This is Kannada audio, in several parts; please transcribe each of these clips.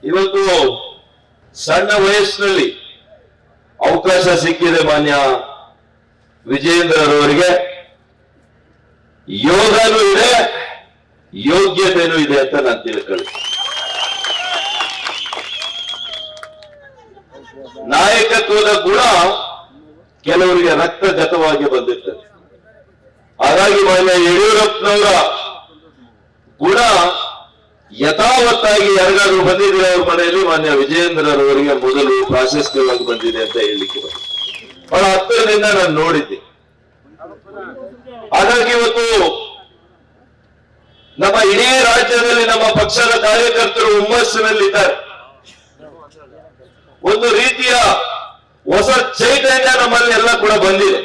ಇವತ್ತು ಸಣ್ಣ ವಯಸ್ಸಿನಲ್ಲಿ ಅವಕಾಶ ಸಿಕ್ಕಿದೆ ಮಾನ್ಯ ವಿಜಯೇಂದ್ರರವರಿಗೆ. ಯೋಗನೂ ಇದೆ, ಯೋಗ್ಯತೆನೂ ಇದೆ ಅಂತ ನಾನು ತಿಳ್ಕೊಳ್ಳಿ. ನಾಯಕತ್ವದ ಗುಣ ಕೆಲವರಿಗೆ ರಕ್ತಗತವಾಗಿ ಬಂದಿರ್ತದೆ. ಹಾಗಾಗಿ ಮಾನ್ಯ ಯಡಿಯೂರಪ್ಪನವರ ಗುಣ ಯಥಾವತ್ತಾಗಿ ಯಾರಿಗಾದ್ರೂ ಬಂದಿದ್ರೆ ಅವ್ರ ಮನೆಯಲ್ಲಿ ಮಾನ್ಯ ವಿಜಯೇಂದ್ರರವರಿಗೆ ಮೊದಲು ಪ್ರಾಶಸ್ತ್ಯವಾಗಿ ಬಂದಿದೆ ಅಂತ ಹೇಳಲಿಕ್ಕೆ ಬಹಳ ಹತ್ತಿರದಿಂದ ನಾನು ನೋಡಿದ್ದೆ. ಹಾಗಾಗಿ ಇವತ್ತು ನಮ್ಮ ಇಡೀ ರಾಜ್ಯದಲ್ಲಿ ನಮ್ಮ ಪಕ್ಷದ ಕಾರ್ಯಕರ್ತರು ಹುಮ್ಮಸ್ಸಿನಲ್ಲಿದ್ದಾರೆ. ಒಂದು ರೀತಿಯ ಹೊಸ ಚೈತನ್ಯ ನಮ್ಮಲ್ಲಿ ಎಲ್ಲ ಕೂಡ ಬಂದಿದೆ.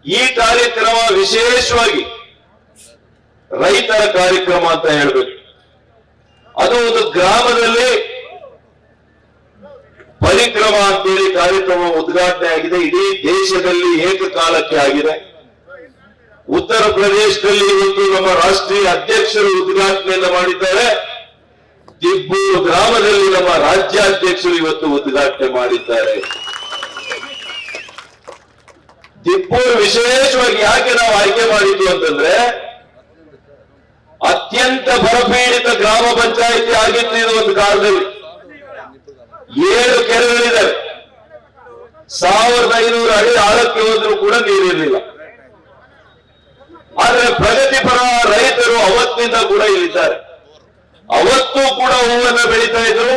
ಈ ಕಾರ್ಯಕ್ರಮ ವಿಶೇಷವಾಗಿ ರೈತರ ಕಾರ್ಯಕ್ರಮ ಅಂತ ಹೇಳ್ಬೇಕು. ಅದು ಒಂದು ಗ್ರಾಮದಲ್ಲಿ ಪರಿಕ್ರಮ ಅಂತೇಳಿ ಕಾರ್ಯಕ್ರಮ ಉದ್ಘಾಟನೆ ಆಗಿದೆ. ಇಡೀ ದೇಶದಲ್ಲಿ ಏಕಕಾಲಕ್ಕೆ ಆಗಿದೆ. ಉತ್ತರ ಪ್ರದೇಶದಲ್ಲಿ ಇವತ್ತು ನಮ್ಮ ರಾಷ್ಟ್ರೀಯ ಅಧ್ಯಕ್ಷರು ಉದ್ಘಾಟನೆಯನ್ನು ಮಾಡಿದ್ದಾರೆ. ದಿಬ್ಬೂರು ಗ್ರಾಮದಲ್ಲಿ ನಮ್ಮ ರಾಜ್ಯಾಧ್ಯಕ್ಷರು ಇವತ್ತು ಉದ್ಘಾಟನೆ ಮಾಡಿದ್ದಾರೆ. ದಿಬ್ಬೂರು ವಿಶೇಷವಾಗಿ ಯಾಕೆ ನಾವು ಆಯ್ಕೆ ಮಾಡಿದ್ವಿ ಅಂತಂದ್ರೆ, ಅತ್ಯಂತ ಬರಪೀಡಿತ ಗ್ರಾಮ ಪಂಚಾಯಿತಿ ಆಗಿತ್ತು ಇದು ಒಂದು ಕಾಲದಲ್ಲಿ. 7 ಕೆರೆಗಳಿದ್ದಾವೆ. 1500 ಅಡಿ ಆಳಕ್ಕೆ ಹೋದ್ರೂ ಕೂಡ ನೀರಿರಲಿಲ್ಲ. ಆದ್ರೆ ಪ್ರಗತಿಪರ ರೈತರು ಅವತ್ತಿನಿಂದ ಕೂಡ ಇಲ್ಲಿದ್ದಾರೆ. ಅವತ್ತು ಕೂಡ ಹೂವನ್ನ ಬೆಳೀತಾ ಇದ್ರು,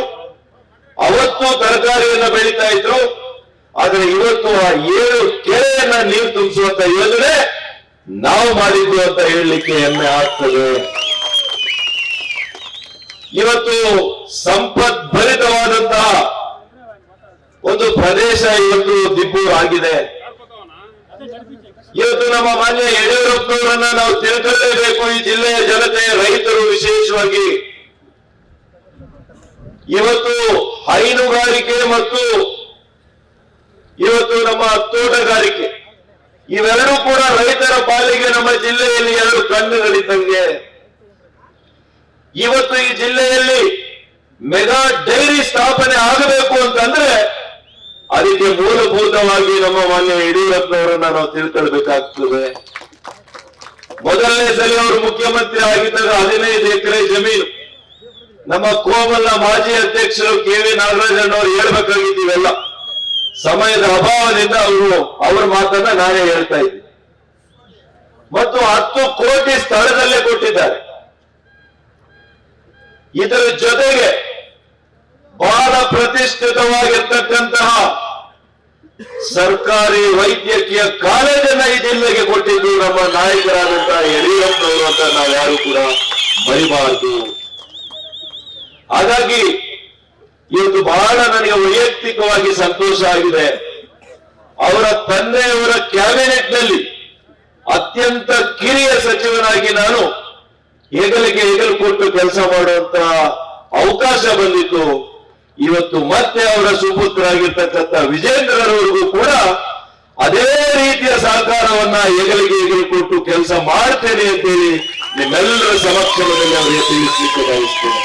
ಅವತ್ತು ತರಕಾರಿಯನ್ನ ಬೆಳೀತಾ ಇದ್ರು. ಆದ್ರೆ ಇವತ್ತು ಆ 7 ಕೆರೆಯನ್ನ ನೀರು ತುಂಬಿಸುವಂತ ಯೋಜನೆ ನಾವು ಮಾಡಿದ್ದು ಅಂತ ಹೇಳಲಿಕ್ಕೆ ಹೆಮ್ಮೆ ಆಗ್ತದೆ. ಇವತ್ತು ಸಂಪದ್ಭರಿತವಾದಂತಹ ಒಂದು ಪ್ರದೇಶ ಇವತ್ತು ದಿಬ್ಬೂರು ಆಗಿದೆ. ಇವತ್ತು ನಮ್ಮ ಮಾನ್ಯ ಯಡಿಯೂರಪ್ಪನವರನ್ನ ನಾವು ತಿಳ್ಕೊಳ್ಳೇಬೇಕು. ಈ ಜಿಲ್ಲೆಯ ಜನತೆ, ರೈತರು ವಿಶೇಷವಾಗಿ ಇವತ್ತು ಹೈನುಗಾರಿಕೆ ಮತ್ತು ಇವತ್ತು ನಮ್ಮ ತೋಟಗಾರಿಕೆ ಇವೆರಡೂ ಕೂಡ ರೈತರ ಪಾಲಿಗೆ ನಮ್ಮ ಜಿಲ್ಲೆಯಲ್ಲಿ 2 ಕಣ್ಣುಗಳಿದ್ದಂಗೆ. ಇವತ್ತು ಈ ಜಿಲ್ಲೆಯಲ್ಲಿ ಮೆಗಾ ಡೈರಿ ಸ್ಥಾಪನೆ ಆಗಬೇಕು ಅಂತಂದ್ರೆ ಅದಕ್ಕೆ ಮೂಲಭೂತವಾಗಿ ನಮ್ಮ ಮಾನ್ಯ ಯಡಿಯೂರಪ್ಪನವರನ್ನ ನಾವು ತಿಳ್ಕೊಳ್ಬೇಕಾಗ್ತದೆ. ಮೊದಲನೇ ಸಲ ಅವರು ಮುಖ್ಯಮಂತ್ರಿ ಆಗಿದ್ದಾಗ 15 ಎಕರೆ ಜಮೀನು ನಮ್ಮ ಕೋಮಲ್ನ ಮಾಜಿ ಅಧ್ಯಕ್ಷರು KV ನಾಗರಾಜಣ್ಣವರು ಹೇಳ್ಬೇಕಾಗಿದ್ದೀವೆಲ್ಲ. ಸಮಯದ ಅಭಾವದಿಂದ ಅವ್ರ ಮಾತನ್ನ ನಾನೇ ಹೇಳ್ತಾ ಇದ್ದೀನಿ. ಮತ್ತು 10 ಕೋಟಿ ಸ್ಥಳದಲ್ಲೇ ಕೊಟ್ಟಿದ್ದಾರೆ. ಇದರ ಜೊತೆಗೆ ಬಹಳ ಪ್ರತಿಷ್ಠಿತವಾಗಿರ್ತಕ್ಕಂತಹ ಸರ್ಕಾರಿ ವೈದ್ಯಕೀಯ ಕಾಲೇಜನ್ನ ಈ ಜಿಲ್ಲೆಗೆ ಕೊಟ್ಟಿದ್ದು ನಮ್ಮ ನಾಯಕರಾದಂತಹ ಯಡಿಯೂರಪ್ಪನವರು ಅಂತ ನಾವು ಯಾರು ಕೂಡ ಮರಿಬಾರದು. ಹಾಗಾಗಿ ಇವತ್ತು ಬಹಳ ನನಗೆ ವೈಯಕ್ತಿಕವಾಗಿ ಸಂತೋಷ ಆಗಿದೆ. ಅವರ ತಂದೆಯವರ ಕ್ಯಾಬಿನೆಟ್ ನಲ್ಲಿ ಅತ್ಯಂತ ಕಿರಿಯ ಸಚಿವನಾಗಿ ನಾನು ಹೆಗಲಿಗೆ ಹೆಗಲು ಕೊಟ್ಟು ಕೆಲಸ ಮಾಡುವಂತ ಅವಕಾಶ ಬಂದಿತ್ತು. ಇವತ್ತು ಮತ್ತೆ ಅವರ ಸುಪುತ್ರರಾಗಿರ್ತಕ್ಕಂಥ ವಿಜೇಂದ್ರರವರಿಗೂ ಕೂಡ ಅದೇ ರೀತಿಯ ಸಹಕಾರವನ್ನ ಹೆಗಲಿಗೆ ಹೆಗಲು ಕೊಟ್ಟು ಕೆಲಸ ಮಾಡ್ತೇನೆ ಅಂತೇಳಿ ನಿಮ್ಮೆಲ್ಲರ ಸಮಕ್ಷಮದಲ್ಲಿ ಅವರಿಗೆ ತಿಳಿಸಲಿಕ್ಕೆ ಬಯಸ್ತೇನೆ.